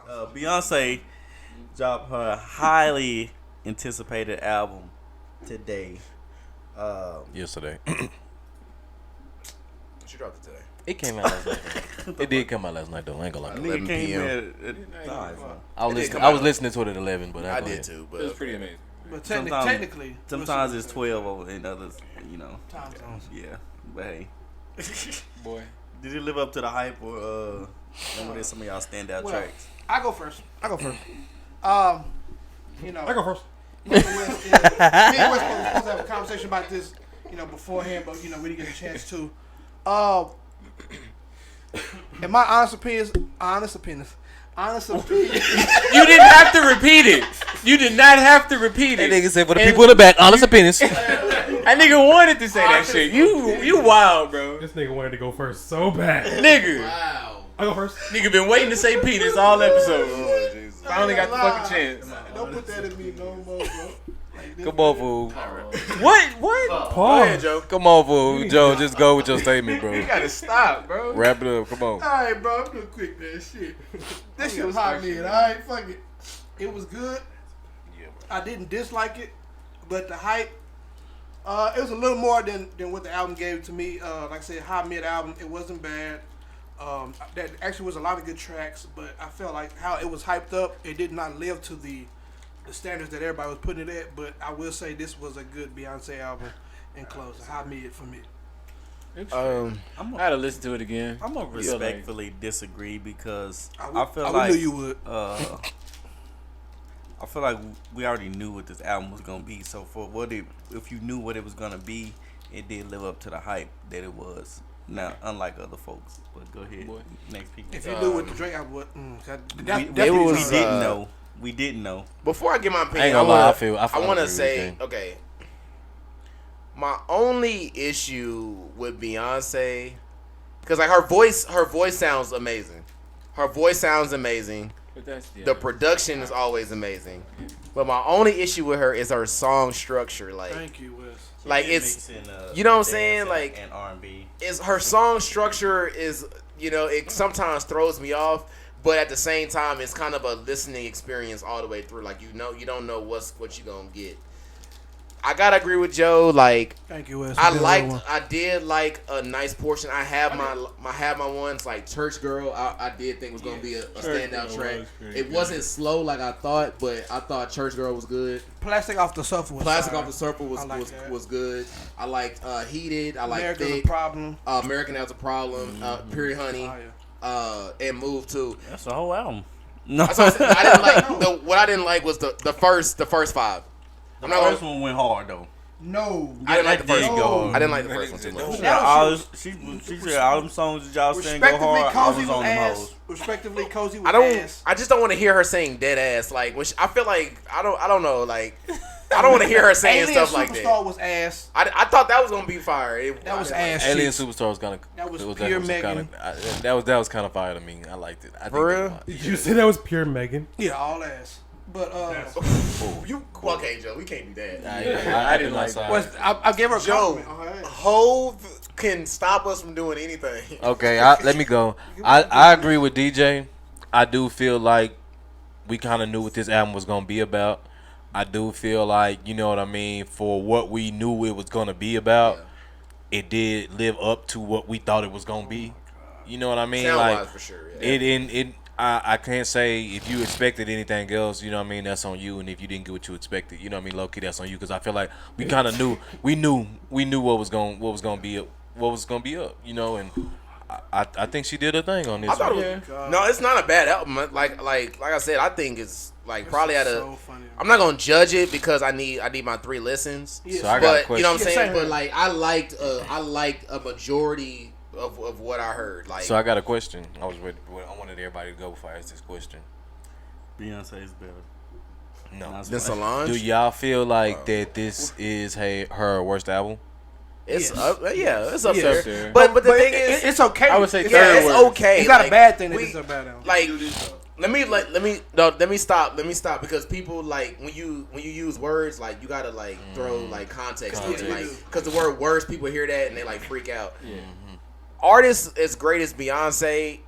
Beyonce dropped her highly anticipated album today. Yesterday. She dropped it today. It came out last night. It did come out last night though. I ain't gonna lie. Nigga 11 came p.m. at 9. I was listening to it at 11, but I did too, but It was pretty amazing. But Sometimes- technically, Sometimes it's 12 over in others, time zones. Yeah, but hey. Boy. Did it live up to the hype or what are some of y'all standout Well, tracks? I go first. I go first. I go first. Me and Wes supposed to have a conversation about this, beforehand, but we didn't get a chance to. In my honest opinion, You didn't have to repeat it. You did not have to repeat That it. nigga said for the people in the back, honest opinions. That nigga wanted to say that shit. You wild, bro. This nigga wanted to go first so bad. Nigga. wow. I go first. Nigga been waiting to say penis all episode. Oh, Jesus. Finally got the fucking chance. Don't put that in me no more, bro. Come on, fool. What? Go ahead, Joe. Come on, fool. Joe, just go with your statement, bro. You gotta stop, bro. Wrap it up. Come on. Alright, bro, I'm doing quick, man. Shit. That shit was hot, man. Alright, fuck it. It was good. I didn't dislike it, but the hype, it was a little more than what the album gave to me. Like I said, high mid album, it wasn't bad. That actually was a lot of good tracks, but I felt like how it was hyped up, it did not live to the standards that everybody was putting it at. But I will say this was a good Beyonce album in closing. High mid for me. I gotta listen to it again. I'm gonna respectfully disagree because I feel like knew you would. I feel like we already knew what this album was gonna be. So if you knew what it was gonna be, it did live up to the hype that it was. Now, unlike other folks, but go ahead. Boy. Next people. If you knew what the Drake album was, We didn't know. Before I get my I ain't opinion, gonna lie. I want agree to with say, you. okay, my only issue with Beyonce, because like her voice sounds amazing. Her voice sounds amazing. But that's, The production is always amazing. But my only issue with her is her song structure. Like, thank you, Wes. like it's, you know what I'm saying? Like, and R&B. is her song structure is, it sometimes throws me off. But at the same time, it's kind of a listening experience all the way through. Like, you don't know what you gonna get. I gotta agree with Joe. Like, Thank you, Wes. I did like a nice portion. I have my ones like Church Girl. I did think was gonna be a standout track. It wasn't slow like I thought, but I thought Church Girl was good. Plastic Off the Sofa was Plastic fire. Off the Circle was good. I liked Heated. I liked America's Thick. a Problem. American Has a Problem. Period Honey. And Move Too. That's the whole album. No, That's what I didn't like. What I didn't like was the first five. the first one went hard though. No. I didn't like the first did one. go hard. I didn't like the first one too much. She said all them songs that y'all saying go Respectively, hard. I Cozy was was on them ass. hoes. Respectively, Cozy was ass. I just don't want to hear her saying dead ass. Like, which I feel like I don't know. Like, I don't want to hear her saying Alien stuff like Superstar that. was ass. I thought that was gonna be fire. That was ass. Alien cheeks. Superstar was kind of. That was pure Megan. That was kind of fire to me. I liked it. I For think real? You said that was pure Megan. Yeah, all ass. But Okay, Joe, we can't do that. I didn't like that. I gave her a Joe, compliment. Hove can stop us from doing anything. Okay, let me go. I agree with DJ. I do feel like we kind of knew what this album was gonna be about. I do feel like, you know what I mean, for what we knew it was gonna be about, it did live up to what we thought it was gonna be. You know what I mean? Sound-wise, for sure. Yeah. I can't say if you expected anything else, you know what I mean, that's on you, and if you didn't get what you expected, you know what I mean, low key, that's on you, because I feel like we kind of knew what was going to be up, you know, and I think she did her thing on this. I thought it was, no, it's not a bad album. Like I said, I think it's like probably at a. So funny. I'm not gonna judge it because I need my 3 listens. So I got a But question. you know what I'm Yeah, saying. same But here. like I liked a majority of what I heard. Like, So I got a question. I wanted everybody to go before I ask this question. Beyonce is better. No. then Solange. Do y'all feel like that this is her worst album? It's Yes. up, it's up Yes. there. But the thing is, it's okay. I would say yeah, third it's worst. okay. It's not Like, a bad thing that we- it's a bad album. Like, let me stop because people like when you use words like you gotta like throw like context to it, Context. like because the word words people hear that and they like freak out. Artists as great as Beyonce,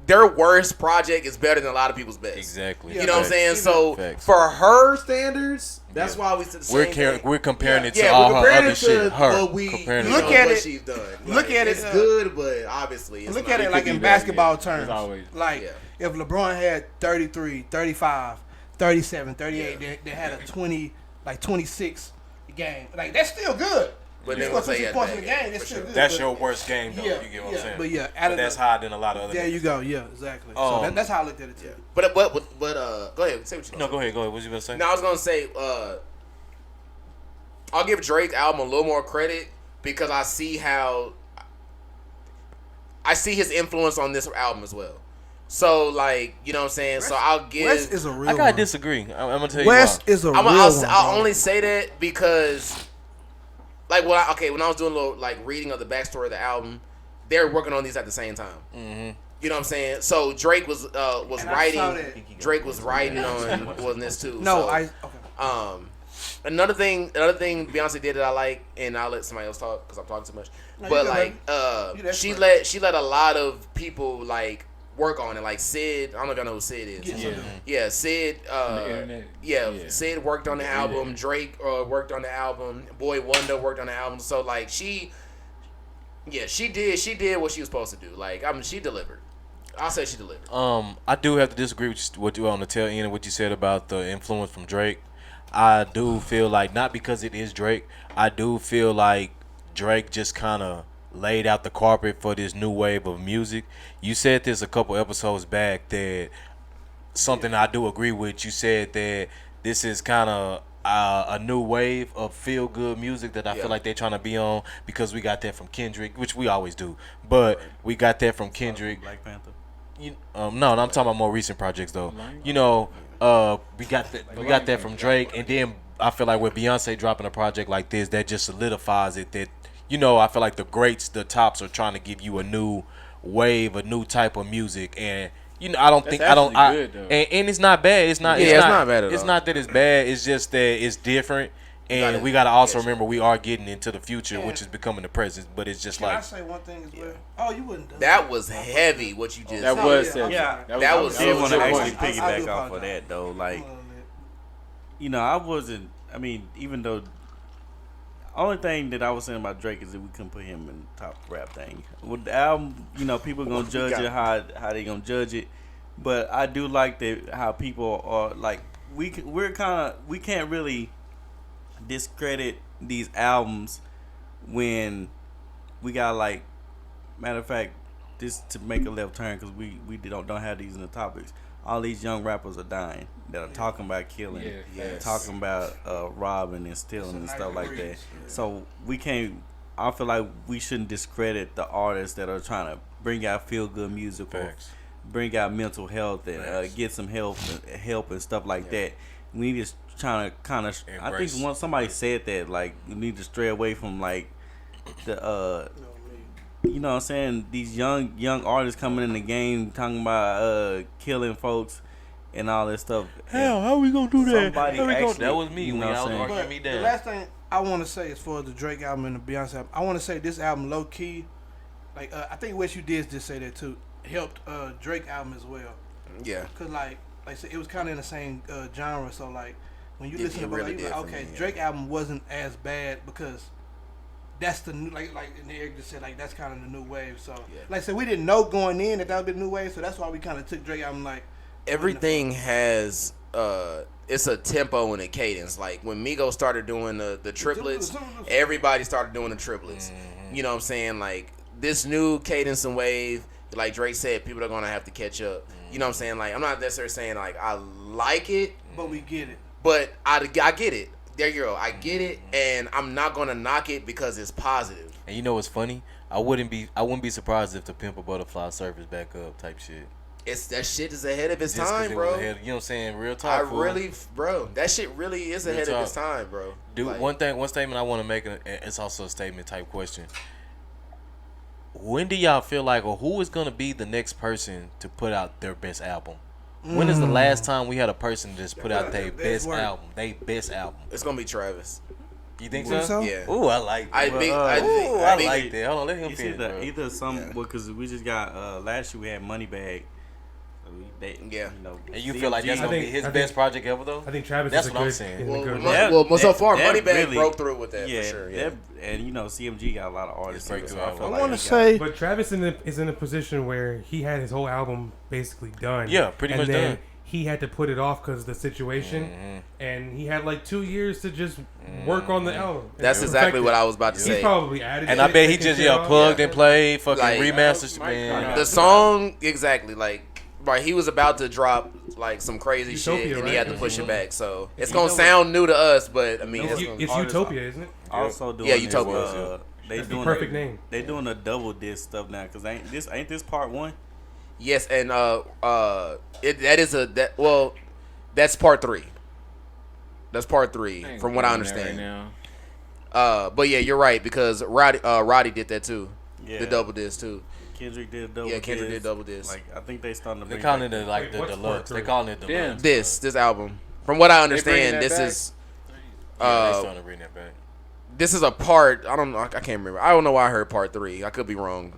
their worst project is better than a lot of people's best. Exactly. You know what I'm saying? Facts. So Facts. for her standards, that's why we said the same thing. We're comparing it to Yeah, all we're her comparing other it to shit. Her what we comparing it look to at what it- she's done. look at it, It's good, but obviously it's Look not. at it like could in be better, basketball yeah. terms. It's always- Like, Yeah. if LeBron had 33, 35, 37, 38, they had a 20, like 26 game. Like, that's still good. But You they score gonna say 26 yeah, points in bad the game, game, that's for still sure. good. That's but- your worst game, though. Yeah, You get what yeah, I'm saying? but yeah, out But of that's the- higher than a lot of other There niggas. you go. Yeah, exactly. So Um, that's how I looked at it too. Yeah. But go ahead. Say what you. No, go ahead. What you gonna say? Now I was gonna say, I'll give Drake's album a little more credit because I see his influence on this album as well. So like, you know what I'm saying? So I'll give. West is a real I gotta one. disagree. I'm gonna tell you West why. is a real one. I'll bro. only say that because, like, when I was doing a little like reading of the backstory of the album, they're working on these at the same time. Mm-hmm. You know what I'm saying? So Drake was And I saw writing. that. Drake was writing on this too. No, so, okay. Another thing Beyonce did that I like, and I'll let somebody else talk because I'm talking too much. No, But you like, good, You the she expert. let a lot of people like work on it. Like Sid, I don't know if y'all know who Sid is. Yeah. Sid. the internet. Yeah, Yeah. Sid worked on the Yeah. album. Drake worked on the album. Boy Wonder worked on the album. So like she did what she was supposed to do. Like she delivered. I'll say she delivered. I do have to disagree with what you on the tail end of what you said about the influence from Drake. I do feel like, not because it is Drake, I do feel like Drake just kind of laid out the carpet for this new wave of music. You said this a couple episodes back that something I do agree with. You said that this is kind of a new wave of feel good music that I feel like they're trying to be on, because we got that from Kendrick, which we always do, but we got that from Kendrick. Black Panther. No, I'm talking about more recent projects though. You know, we got that from Drake, and then I feel like with Beyonce dropping a project like this, that just solidifies it. That, you know, I feel like the greats, the tops, are trying to give you a new wave, a new type of music, and you know, I don't think good, though. and it's not bad. It's not. Yeah, it's not bad at It's all. not that it's bad. It's just that it's different. And we gotta also remember we are getting into the future, which is becoming the present. But it's just Can I like, say one thing as well? Oh, you wouldn't. Do That was heavy. What you just That said. was yeah, heavy. Yeah, That was I did want to good actually point. I do piggyback off of apologize. that though. Like, you know, I wasn't. I mean, even though only thing that I was saying about Drake is that we couldn't put him in the top rap thing. With the album, you know, people gonna judge it how they gonna judge it. But I do like that how people are like we can't really discredit these albums when we got, like, matter of fact, this to make a left turn because we don't have these in the topics. All these young rappers are dying that are talking about killing, talking about robbing and stealing and stuff like that. So we can't. I feel like we shouldn't discredit the artists that are trying to bring out feel good music or bring out mental health and get some help and stuff like that. We need to trying to kind of. I think once somebody said that, like, we need to stray away from like the you know what I'm saying, these young artists coming in the game talking about killing folks and all this stuff. hell, how we gonna do that? Somebody actually, That was me you when know what I was I'm saying? arguing But me the down. last thing I want to say as far as the Drake album and the Beyonce album, I want to say this album low key, like I think what you did just say that too, helped Drake album as well. Yeah. Cause like I said, it was kind of in the same genre. So like when you listen to really it, did like, for okay, me, yeah. Drake album wasn't as bad because that's the new, like Airrick just said, like that's kind of the new wave. So like I said, we didn't know going in that would be the new wave. So that's why we kind of took Drake album like Everything has it's a tempo and a cadence. Like when Migos started doing the triplets, everybody started doing the triplets. You know what I'm saying? Like this new cadence and wave, like Drake said, people are gonna have to catch up. You know what I'm saying? Like I'm not necessarily saying like I like it, but we get it. but I get it. There you go. I get it, and I'm not gonna knock it because it's positive. And you know what's funny? I wouldn't be surprised if the Pimp a Butterfly service back up type shit. That shit is ahead of its Just 'cause time, it bro. was ahead, you know what I'm saying? Real talk. I fool. really, bro, that shit really is ahead of talk. its time, bro. Dude, Like, one statement I want to make, and it's also a statement type question. When do y'all feel like, or who is gonna be the next person to put out their best album? When is the last time we had a person just put out their best work. album? it's gonna be Travis. You think Think so? so? Yeah. Ooh, I like that. I think. I like that. Hold on, let him It's finish, bro. either some because we just got last year we had Moneybag Yeah. And you feel like that's gonna be his best project ever, though? I think Travis That's is a what I'm good. saying. is a good Well, so far, that Moneybagg really- broke through with that for sure. Yeah. And CMG got a lot of artists. Breakthrough So I album. feel I like want to he say But Travis is in a position where he had his whole album basically done. Yeah, pretty and much then done. He had to put it off because of the situation, and he had like 2 years to just work on the album. and That's exactly perfect what it. I was about to He's say. probably added. And I shit, bet he taken just care of. plugged and played, fucking Like, remasters, man. The song, exactly, like, right, he was about to drop like some crazy Utopia, shit, and he right? had to push it back. So it's gonna sound new to us, but I mean, It's, it's it's Artists Utopia, isn't it? Also doing Yeah, this, Utopia. they That's the doing perfect name. They doing a double disc stuff now because ain't this part one? yes, and that's part 3. That's part 3, from what I understand. But yeah, you're right because Roddy did that too. Yeah. The double disc too. Kendrick did double. Yeah, Kendrick disc. did double disc. Like I think they starting to. They bring calling back it like Wait, the what's deluxe. part They three? calling it Damn. deluxe. This album. From what I bringing understand, that this back? is Yeah, they starting to bring that back. this is a part. I don't know. I can't remember. I don't know why I heard part 3. I could be wrong,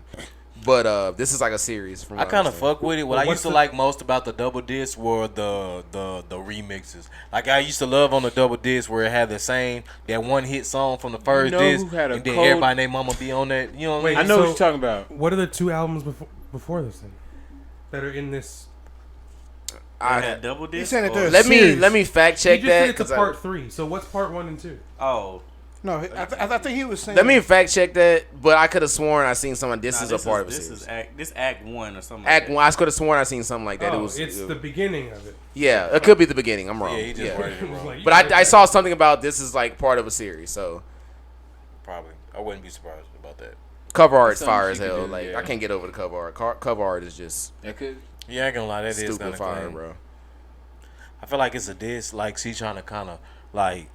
but this is like a series. From I what kind of understand. fuck with it. What But I used to like most about the double disc were the remixes. Like I used to love on the double disc where it had the same that one hit song from the first know disc, who had a and then cold- everybody and their mama be on that. You know what I Wait, mean? I know So- what you're talking about. What are the 2 albums before this then that are in this? They had double disc. He's saying that or- there's- Let me Series. fact You check just that. said it's a 'cause I- part 3. So what's part 1 and 2? Oh, No, I think he was saying. Let me fact check that, but I could have sworn I seen something. This nah, is a part of a this series. is act 1 or something. Act like 1. I could have sworn I seen something like that. Oh, It was. it's the beginning of it. Yeah, it could be the beginning. I'm wrong. Yeah, he just worded it It was wrong. like, you But heard I that. saw something about this is like part of a series. So Probably. I wouldn't be surprised about that. cover art's something fire as she could hell. do, Like yeah. I can't get over the cover art. Cover art is just That could. Yeah, I ain't gonna lie, that is stupid kind of fire, clean. bro. I feel like it's a diss. Like she trying to kind of like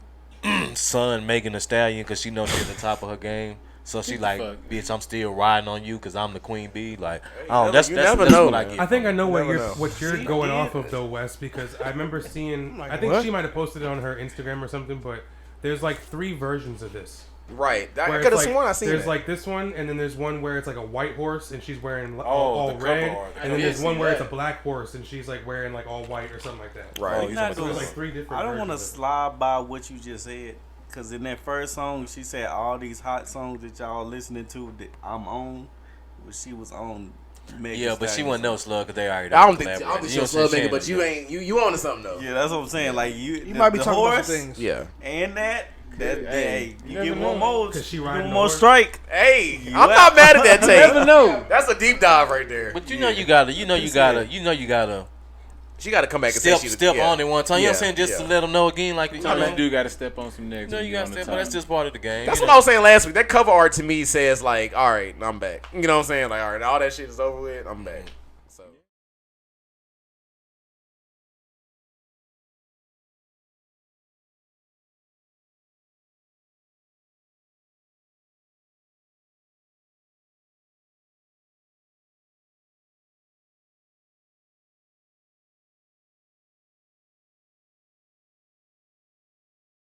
son Megan Thee Stallion because she knows she's at the top of her game. So she like, fuck? bitch, I'm still riding on you because I'm the Queen Bee. Like, never- that's you that's, never that's know, what I man. get. I think I know what never you're know. what you're going off of though, Wes, because I remember seeing. Like, I think what? she might have posted it on her Instagram or something, but there's like 3 versions of this. Right. I Where could have it's like, sworn I seen there's that. like this one, and then there's one where it's like a white horse and she's wearing Oh, all the cover red, art. and then Yeah, there's one see where it's a that. black horse and she's like wearing like all white or something like that. Right. Oh, You're not So there's gonna- like 3 different. I don't want to versions of it. slide by what you just said, because in that first song, she said all these hot songs that y'all listening to that I'm on, well, she was on. Megan Yeah, but she Stallion. wasn't no slug because they already. I don't think collaborated. she's You a know slow what I'm nigga, but saying? you ain't you on to something though. Yeah, that's what I'm saying. Like You might be the talking about horse some things. Yeah. and that Hey, you never get know. one more, 'Cause she you riding get one the more horse. strike. Hey, You I'm out. not mad at that take. Never know. That's a deep dive right there. But you know you gotta, you know you gotta She got to come back and say step she on it one time. You know what I'm Yeah, saying? Just yeah. to let them know again, like you Sometimes know, you do got to step on some necks. you know you gotta step, but that's just part of the game. That's you what know? I was saying last week. That cover art to me says like, all right, I'm back. You know what I'm saying? Like, all right, all that shit is over with. I'm back.